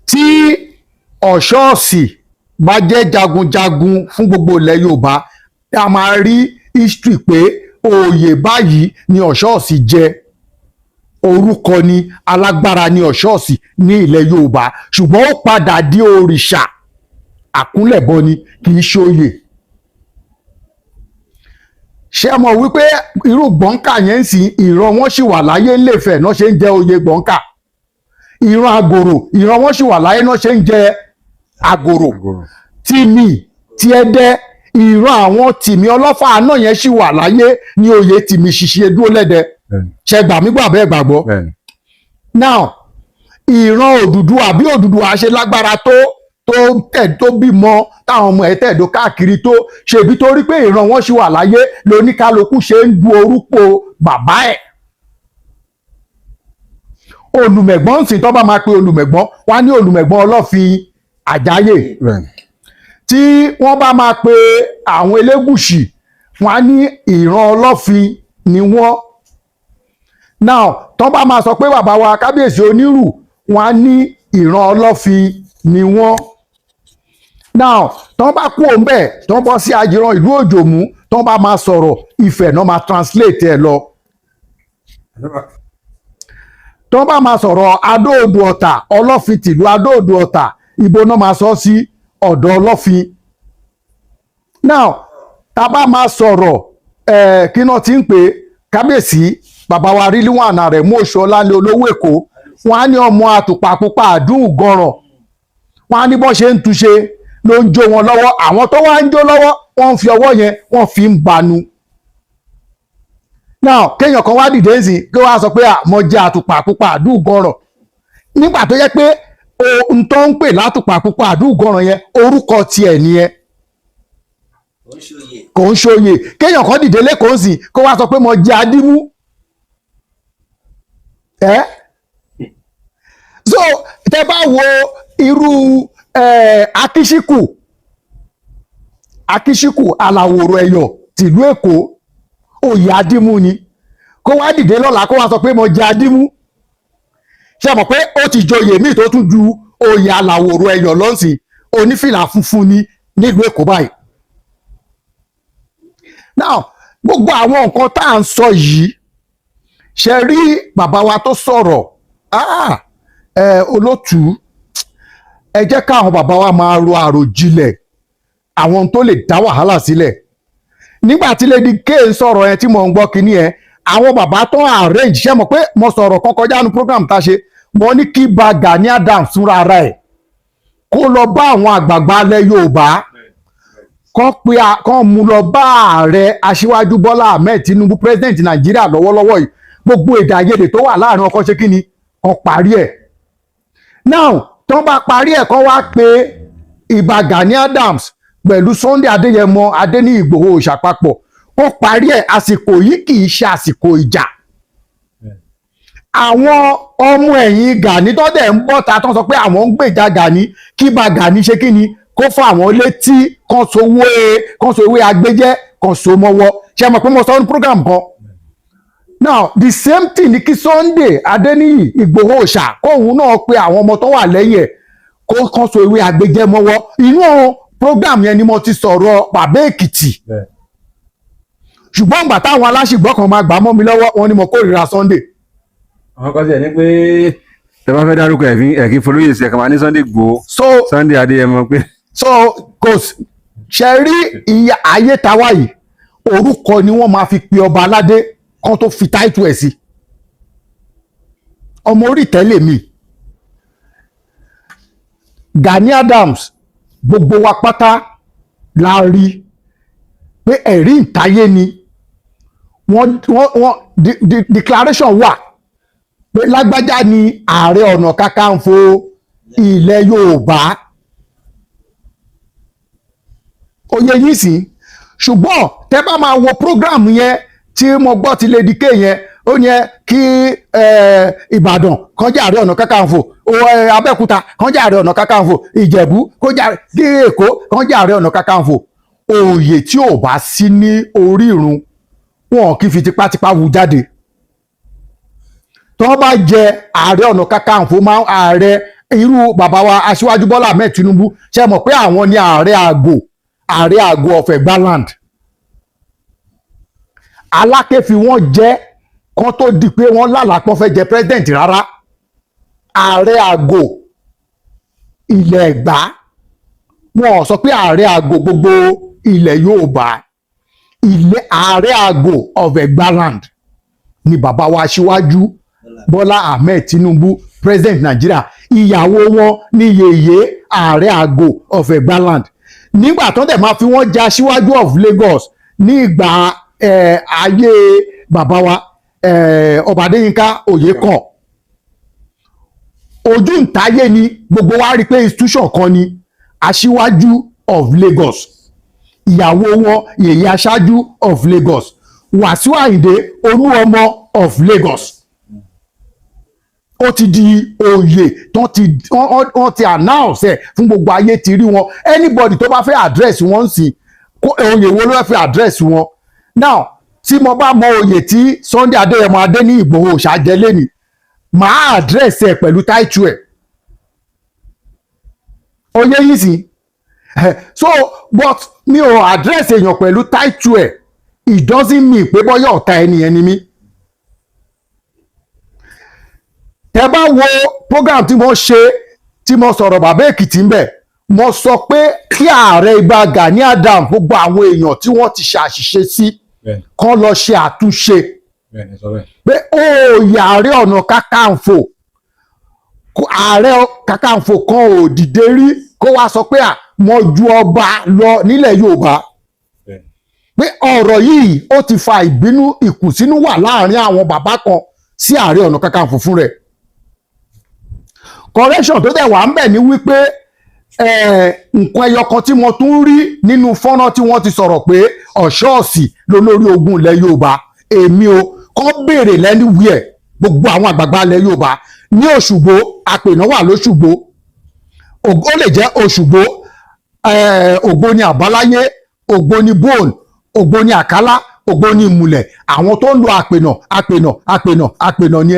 Tí Ọ̀ṣọ́ọ̀sì bá jẹ́ jagunjagun fún gbogbo ilẹ̀ Yorùbá, a máa rí history pé oyè báyìí ni Ọ̀ṣọ́ọ̀sì jẹ. Orúkọ ni alágbára ni Ọ̀ṣọ́ọ̀sì ní ilẹ̀ Yorùbá, ṣùgbọ́n ó padà di òrìṣà àkúnlẹ̀bọ ni, kì í ṣòye. Ṣé mọ̀ wípé irú Gbọ̀ǹkà yẹn ń sìn ìran wọn ṣì wà láyé ńlẹ̀fẹ̀ náà ṣe ń jẹ oyè Gbọ̀ǹkà. Ìran Àgòrò ìran wọn ṣì wà láyé náà ṣe ń jẹ Àgòrò. Tìmì ti Ẹdẹ ìran àwọn Tìmì Ọlọ́fà náà yẹn ṣì wà láyé ní oyè Tìmì Ṣìṣì Edú Ọlẹ́dẹ. Ṣé gbà mí gbà bẹ́ẹ̀ gbàgbọ́. Now ìran Odùduwà bí Odùduwà ṣe lágbára tó bímọ táwọn ọmọ ẹ̀ tẹ̀dó káàkiri tó ṣèbí torí pé ìran wọn ṣì wà láyé lóníkálukú ṣe ń du orúkọ bàbá ẹ̀. Olùmẹ̀gbọ́n sì tó bá máa pe Olùmẹ̀gbọ́n wá ní Olùmẹ̀gbọ́n Ọlọ́fin Àjáyè. Tí wọ́n bá máa pe àwọn Elégùṣì wọ́n á ní ìran Ọlọ́fin ni wọ́n. Now tó bá máa sọ pé bàbá wa Kábíyèsí Onírù wọ́n á ní ìran Ọlọ́fin ni wọ́n. Now tó bá kú òun bẹ́ẹ̀ tó bọ́ sí Ajíran ìlú Òjòmú tó bá máa sọ̀rọ̀ Ifẹ̀ náà máa translate ẹ̀ lọ. Tó bá máa sọ̀rọ̀ Adó-Odò Ọ̀tà Ọlọ́fin tìlú Adó-Odò Ọ̀tà ibo náà máa sọ sí ọ̀dọ̀ Ọlọ́fin. Now tá bá máa sọ̀rọ̀ kí náà ti ń pè Kábíyèsí bàbá wa Rílíwáànù Àrẹ̀mú Òṣùọláńlé olówó Èkó, wọ́n á ní ọmọ àtùpà pupa àdúǹgọràn, wọ́n á ní bọ́n ṣe ń túṣe ló ń jó wọn lọ́wọ́, àwọn tó wá ń jó lọ́wọ́ wọ́n ń fi ọwọ́ yẹn wọ́n fi ń banu. Now kéèyàn kan wá dìde sí kí wọ́n á sọ pé mo jẹ́ àtùpà pupa àdúǹgọràn nígbà tó yẹ pé ohun tó ń pè látùpà pupa àdúǹgọràn yẹn orúkọ tiẹ̀ nìyẹn, kò ń ṣòye. Kéèyàn kan dìde lẹ́kọ̀ọ́ sí kó wá sọ pé mo jẹ́ Adímú. So tẹ bá wo irú Akíṣíkù Aláwòrò Ẹ̀yọ̀ tìlú Èkó oyè Adímú ni, kó wá dìde lọ́la kó wá sọ pé mo jẹ́ Adímú. Ṣé mọ̀ pé ó ti joyè míì tó tún ju oyè Aláwòrò Ẹ̀yọ̀ lọ́sìn onífìlà funfun ni nílùú Èkó báyìí. Now gbogbo àwọn nǹkan tá à ń sọ yìí, ṣe rí bàbá wa tó sọ̀rọ̀ olótùú, ẹ jẹ́ káwọn bàbá wa máa ro àròjinlẹ̀ àwọn tó lè dá wàhálà sílẹ̀. Nígbà tí Lady K sọ̀rọ̀ yẹn tí mo ń gbọ́ kínní ẹ̀, àwọn bàbá tó arrange, ṣe mọ̀ pé mo sọ̀rọ̀ kan kọjá nu program tá a ṣe, mo ní kí ba Gani Adams fúnra ara ẹ̀ kó lọ bá àwọn àgbààgbà ilẹ̀ Yorùbá kán mú lọ bá ààrẹ Aṣíwájú Bọ́lá Ahmed Tinubu president Nàìjíríà lọ́wọ́lọ́wọ́ yìí, gbogbo èdè àìyedè tó wà láàrin ọkọ ṣe kí ni kan parí ẹ̀. Now tó bá parí ẹ̀ kán wá pé ìbà Gani Adams pẹ̀lú Sunday Adéyẹmọ Adéníyì Ìgbòho Òòṣà papọ̀ ó parí ẹ̀ àsìkò yìí kì í ṣe àsìkò ìjà àwọn ọmọ ẹ̀yìn Gani tó dẹ̀ ń bọ̀ ta tó sọ pé àwọn ń gbèjà Gani kí bá Gani ṣe kí ni kó fún àwọn létí kan so ewé agbẹ́jẹ́ kan so mọ́wọ́ ṣe mọ̀ pé mo sọ ní program kan now the same thing ni kí Sunday Adéníyì Ìgbòho Òòṣà kóhun náà pe àwọn ọmọ tó wà lẹ́yìn ẹ̀ kó kan so ewé agbẹ́jẹ́ mọ́wọ́ inú program yẹn ni mo ti sọ̀rọ̀ Bàbá Èkìtì ṣùgbọ́n ìgbà táwọn aláṣìgbọ́ kan máa gbà mọ́ mi lọ́wọ́ wọn ni mo kórìíra Sunday. àwọn kan sì ẹ̀ ní pé tẹ bá fẹ́ dárúkọ ẹ̀kí folóyè sí ẹ̀ka máa ní Sunday Igboho Sunday Adéyẹmọ pé. so kò ṣe rí iye ayé táwa yìí orúkọ ni wọ́n máa fi pe ọba aládé kan tó fi táìtù ẹ̀ sí ọmọ orí tẹ́lẹ̀ mi Gani Adams gbogbo wa pátá la rí pé ẹ̀rí ìtayé ni wọ́n declaration wà pé lágbájá ni Ààrẹ Ọ̀nà Kakanfò ilẹ̀ Yorùbá oyè yìí sí ṣùgbọ́n tẹ́ bá máa wo program yẹn tí mo gbọ́ ti Lady K yẹn ó yẹ kí Ìbàdàn kan jẹ́ Ààrẹ Ọ̀nà Kakanfò Abẹ́òkúta kan jẹ́ Ààrẹ Ọ̀nà Kakanfò Ìjẹ̀bú kó jẹ́ kí Èkó kan jẹ́ Ààrẹ Ọ̀nà Kakanfò oyè tí ò bá sí ní orí ìrun wọn kì í fi tipátipá wu jáde tó bá jẹ Ààrẹ Ọ̀nà Kakanfò máa ń ààrẹ irú bàbá wa Aṣíwájú Bọ́lá Ahmed Tinubu ṣe mọ̀ pé àwọn ni ààrẹ àgọ́ of Egbaland Aláké fi wọ́n jẹ́ kán tó di pé wọ́n lálàpọ̀ fẹ́ jẹ president rárá ààrẹ àgọ́ ilẹ̀ Ẹ̀gbá wọn sọ pé ààrẹ àgọ́ gbogbo ilẹ̀ Yorùbá ààrẹ àgọ́ of Egbaland ni bàbá wa Aṣíwájú Bọ́lá Ahmed Tinubu president Nigeria ìyàwó wọn ní yèyé ààrẹ àgọ́ of Egbaland nígbà tó dẹ̀ máa fi wọ́n jẹ Aṣíwájú of Lagos ní ìgbà ayé bàbá wa Ọba Adéyínká Oyèkán ojú ìtayé ni gbogbo wa rí pé institution kan ni Aṣíwájú of Lagos ìyàwó wọn yèyé Aṣáájú of Lagos Wàsíù Àyìndé Olúọmọ of Lagos ó ti di oyè wọ́n ti announce ẹ̀ fún gbogbo ayé ti rí wọn anybody tó bá fẹ́ address wọn sí oyè wo ló fẹ́ address wọn now tí mo bá mọ oyè tí Sunday Adéyẹmọ Adéníyì Ìgbòho Òòṣà jẹ lẹ́nìí màá address ẹ̀ pẹ̀lú title ẹ̀ oyè yìí sí so but mi ò address èèyàn pẹ̀lú title ẹ̀ it doesn't mean pé bọ́yá ọ̀tá ẹni mi. Tẹ́ bá wo program tí mo ṣe tí mo sọ̀rọ̀ Bàbá Èkìtì ń bẹ̀ mo sọ pé kí ààrẹ Ìbà Gani Adams gbogbo àwọn èèyàn tí wọ́n ti ṣàṣìṣe sí kán lọ ṣe àtúnṣe pé òòyè Ààrẹ Ọ̀nà Kakanfò Ààrẹ Kakanfò kan ò dìde rí kó wá sọ pé mo ju ọba lọ nílẹ̀ Yorùbá pé ọ̀rọ̀ yìí ó ti fa ìbínú ìkùnsínú wà láàrin àwọn bàbá kan sí Ààrẹ Ọ̀nà Kakanfò fún rẹ̀ correction tó dẹ̀ wà ń bẹ̀ ni wípé nǹkan ẹyọ kan tí mo tún rí nínú fọ́nrán tí wọ́n ti sọ̀rọ̀ pé Ọ̀ṣọ́ọ̀sì lólórí ogun ilẹ̀ Yorùbá èmi o kọ́ béèrè lẹ́niwíẹ̀ gbogbo àwọn àgbààgbà ilẹ̀ Yorùbá ní Òṣùgbó Àpènà wà lóṣùgbó ó lè jẹ́ Òṣùgbó Ògbóni Àbáláyé Ògbóni Bone Ògbóni Àkálá Ògbóni Ìmùlẹ̀ àwọn tó ń lo Àpènà ni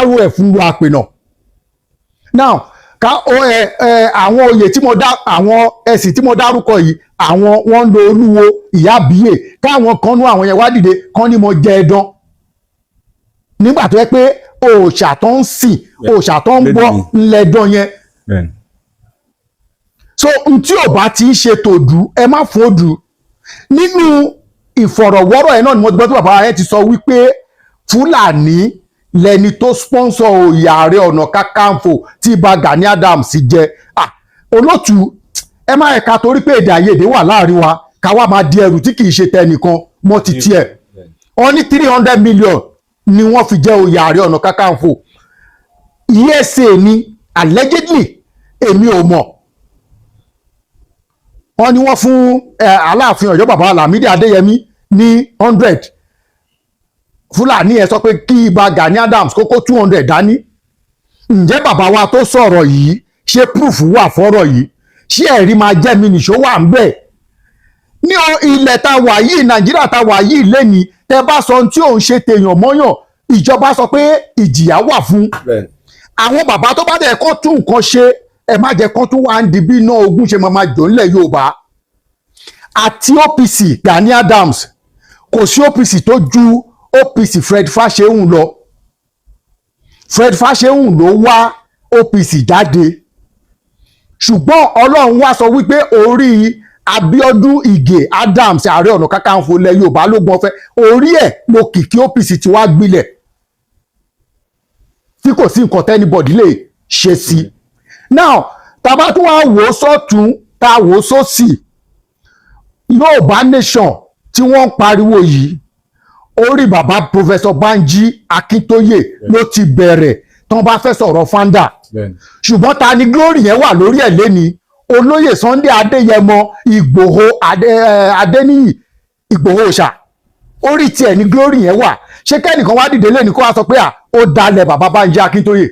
ROF ń lo Àpènà now àwọn oyè tí mo dá àwọn ẹ̀sìn tí mo dárúkọ yìí àwọn wọ́n ń lo Olúwo Ìyábíyè káwọn kan nú àwọn yẹn wá dìde kán ní mo jẹ ẹdán nígbà tó yẹ pé òòṣà tó ń sìn òòṣà tó ń bọ ńlẹdán yẹn so tí ò bá ti ń ṣe tòdú ẹ má fòdù nínú ìfọ̀rọ̀wọ́rọ̀ ẹ̀ náà ni mo ti gbọ́ tí bàbá yẹn ti sọ wípé Fúlàní lẹni tó sponsor oyè Ààrẹ Ọ̀nà Kakanfò tí Ìbà Gani Adams jẹ olótù ẹ má ẹ̀ka torí pé èdè àìyedè wà láàrin wa ká wá máa di ẹrù tí kì í ṣe tẹnìkan mọ́ ti tiẹ̀ wọ́n ní 300 million ni wọ́n fi jẹ oyè Ààrẹ Ọ̀nà Kakanfò ESA ni allegedly èmi ò mọ̀ wọ́n ní wọ́n fún Aláàfin Ọ̀yọ́ bàbá Lámídì Adéyẹmí ní 100 Fúlàní ẹ̀ sọ pé kí Ìbà Gani Adams kó 200 dání. Ǹjẹ́ bàbá wa tó sọ̀rọ̀ yìí ṣé proof wà fọ́rọ̀ yìí, ṣé ẹ̀rí máa jẹ́ mi nìṣó wà ń bẹ̀? Ní ilẹ̀ ta wà yìí, Nàìjíríà ta wà yìí lẹ́ni, tẹ bá sọ tí òun ṣe tèèyàn mọ́yàn, ìjọba sọ pé ìjìyà wà fún. Àwọn bàbá tó bá dẹ̀ kọ́ tún nǹkan ṣe, ẹ má jẹ́ kọ́ tún wá ń di bí iná ogun ṣe máa jò ńlẹ̀ Yorùbá. Àti OPC Gani Adams, kò sí OPC tó ju OPC Fred Fáṣẹ̀hùn lọ. Fred Fáṣẹ̀hùn ló wá OPC jáde, ṣùgbọ́n Ọlọ́run wá sọ wípé orí Abíọ́dún Ìgè Adams Ààrẹ Ọ̀nà Kakanfò ilẹ̀ Yorùbá lógun ọ̀fẹ́, orí ẹ̀ ló kìkì OPC ti wá gbilẹ̀ tí kò sí nǹkan tẹ́nibọ̀dì lè ṣe sí. Now tàbá tún wá wò ó sọ́tún tá wò ó sósì, Yorùbá nation tí wọ́n ń pariwo yìí, orí bàbá Professor Banji Akíntóyè ló ti bẹ̀rẹ̀ tán bá fẹ́ sọ̀rọ̀ founder. Ṣùgbọ́n ta ni glory yẹn wà lórí ẹ̀ lẹ́ni? Olóyè Sunday Adéyẹmọ Ìgbòho Adéníyì Ìgbòho Òòṣà, orí tiẹ̀ ni glory yẹn wà. Ṣé kẹ́nìkan wá dìde lẹ́ni kó wá sọ pé ó dalẹ̀ bàbá Banji Akíntóyè?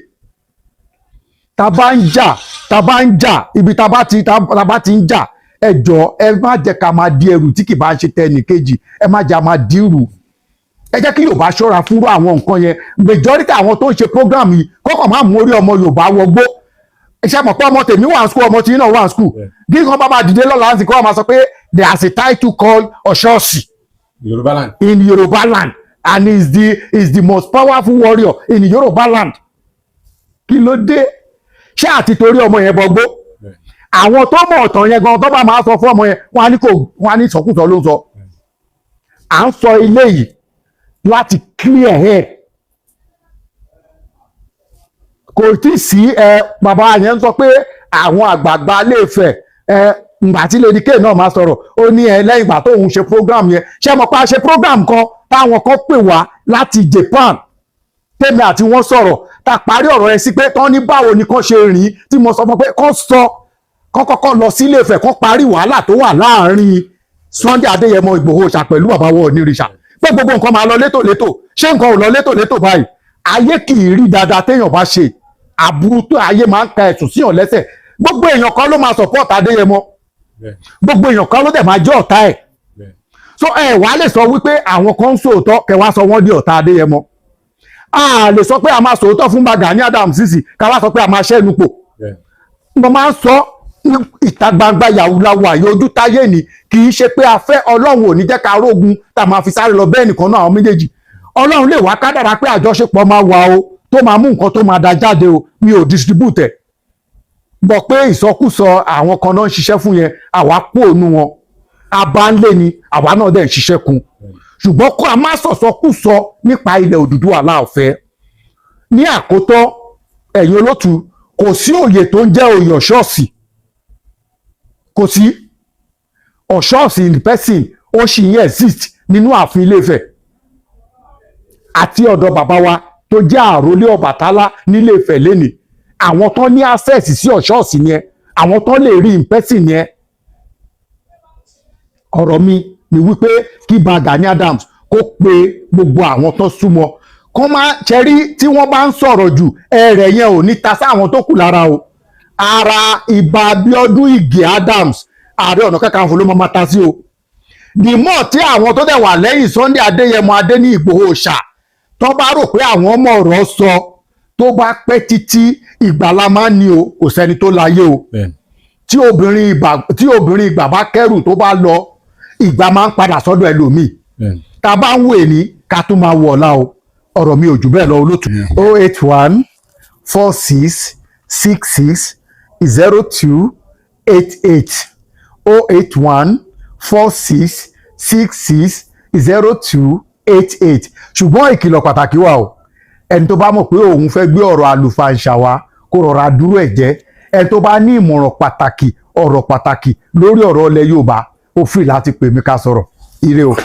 Ta bá ń jà ibi ta bá ti ń jà, ẹ jọ̀ọ́ ẹ má jẹ́ ká máa di ẹrù tí kì bá ń ṣe tẹnì kejì, ẹ má jẹ́ máa dìrù. Ẹ jẹ́ kí Yorùbá ṣọ́ra fúnrú àwọn nǹkan yẹn. Majority àwọn tó ń ṣe program yìí kọ́kọ́ máa mú orí ọmọ Yorùbá wọgbó. Ṣé mọ̀ pé ọmọ tèmi wà ní school, ọmọ tí náà wà ní school. Bí nǹkan bá máa dìde lọ́la láti kọ́ máa sọ pé there is a title called Ọ̀ṣọ́ọ̀sì in Yorùbá land, and is the most powerful warrior in Yorùbá land. Kí ló dé? Ṣé àti torí ọmọ yẹn bọgbó? Àwọn tó mọ̀ ọ̀tàn yẹn gan tó bá máa sọ fún ọmọ yẹn, wọ́n á ní sọkúsọ ló ń sọ. À ń sọ ilé yìí láti clear head. Kò tí sí bàbá yẹn sọ pé àwọn àgbààgbà Ilé-Ifẹ̀ ìgbà tí Lady K náà máa sọ̀rọ̀, ó ní lẹ́yìn ìgbà tóun ṣe program yẹn, ṣé mo pa ṣe program kan táwọn kan pè wá láti Japan, tèmi àti wọ́n sọ̀rọ̀, tá parí ọ̀rọ̀ yẹn sí pé tán ní báwo ni kán ṣe rìn, tí mo sọ fún pé kán kọ́kọ́ lọ sí Ilé-Ifẹ̀ kán parí wàhálà tó wà láàárín Sunday Adéyẹmọ Ìgbòho Òòṣà pẹ̀lú bàbá wọn Onírìṣà, pé gbogbo nǹkan máa lọ létòlétò. Ṣé nǹkan ò lọ létòlétò báyìí? Ayé kì í rí dáadáa téèyàn bá ṣe àbúrú tó ayé máa ń ka ẹ̀sùn síyàn lẹ́sẹ̀. Gbogbo èèyàn kan ló máa support Adéyẹmọ, gbogbo èèyàn kan ló dẹ̀ máa jẹ́ ọ̀tá ẹ̀. So wàá lè sọ wípé àwọn kan ń sòótọ́ kẹwàá sọ wọ́n di ọ̀tá Adéyẹmọ. A lè sọ pé a máa sòótọ́ fún Gani Adams sísì káwá sọ pé a máa ṣẹ́nu pò. Mo máa ń sọ ìta gbangba yàwùláwà yójú táyé ni, kì í ṣe pé a fẹ́ Ọlọ́run ò ní jẹ́ ká rógun tá a máa fi sáré lọ bẹ́ẹ̀ nìkan náà àwọn méjèèjì. Ọlọ́run lè wá kádàrá pé àjọṣepọ̀ máa wà o, tó máa mú nǹkan tó máa da jáde o, mi ò distribute ẹ̀. Bọ̀ pé ìsọkúsọ àwọn kan náà ń ṣiṣẹ́ fún yẹn, àwa kú òun wọn, abánlé ni àwa náà dẹ̀ ń ṣiṣẹ́ kun. Ṣùgbọ́n kó a má sọ̀sọkúsọ nípa ilẹ̀ Odùduwà láòfẹ́. Ní àkótọ́ ẹ̀yin olótù, kò sí òye tó ń jẹ́ òye Ọ̀ṣọ́ọ̀sì, kò sí. Ọ̀ṣọ́ọ̀sì in person ó ṣì ń exist nínú ààfin Ilé-Ifẹ̀ àti ọ̀dọ̀ bàbá wa tó jẹ́ àrólé Ọbàtálá nílé Ifẹ̀ lénìí. Àwọn tán ní access sí Ọ̀ṣọ́ọ̀sì yẹn, àwọn tán lè rí in person yẹn. Ọ̀rọ̀ mi ni wípé kí Gani Adams kó pe gbogbo àwọn tó súnmọ́, kó má ṣẹ́rí tí wọ́n bá ń sọ̀rọ̀ jù, ẹ̀rẹ̀ yẹn ò ní ta sáwọn tó kù lára o. Ara Ìbà Abíọ́dún Ìgè Adams Ààrẹ Ọ̀nà Kakanfò ló máa ta sí o. Dìmọ̀ tí àwọn tó dẹ̀ wà lẹ́yìn Sunday Adéyẹmọ Adéníyì Ìgbòho Òòṣà tó bá rò pé àwọn ọmọ ọ̀rọ̀ sọ, tó bá pẹ́ títí ìgbàlá máa ń ní o, kò sẹ́ni tó láyé o. Tí obìnrin ìgbà bá kẹ́rù tó bá lọ, ìgbà máa ń padà sọ́dọ̀ ẹlòmíì. Tá a bá ń wò ní ká tún máa wọ̀ ọ̀la o. Ọ̀rọ̀ mi ò jù bẹ́ẹ̀ lọ olótù. 081 46 66 0288 081 46 66 0288. Ṣùgbọ́n ìkìlọ̀ pàtàkì wà o. Ẹni tó bá mọ̀ pé òun fẹ́ gbé ọ̀rọ̀ àlùfàǹṣà wá kó rọra dúró ẹ̀ jẹ́. Ẹni tó bá ní ìmọ̀ràn pàtàkì, ọ̀rọ̀ pàtàkì lórí ọ̀rọ̀ ilẹ̀ Yorùbá, ó free láti pè mí ká sọ̀rọ̀. Ire o.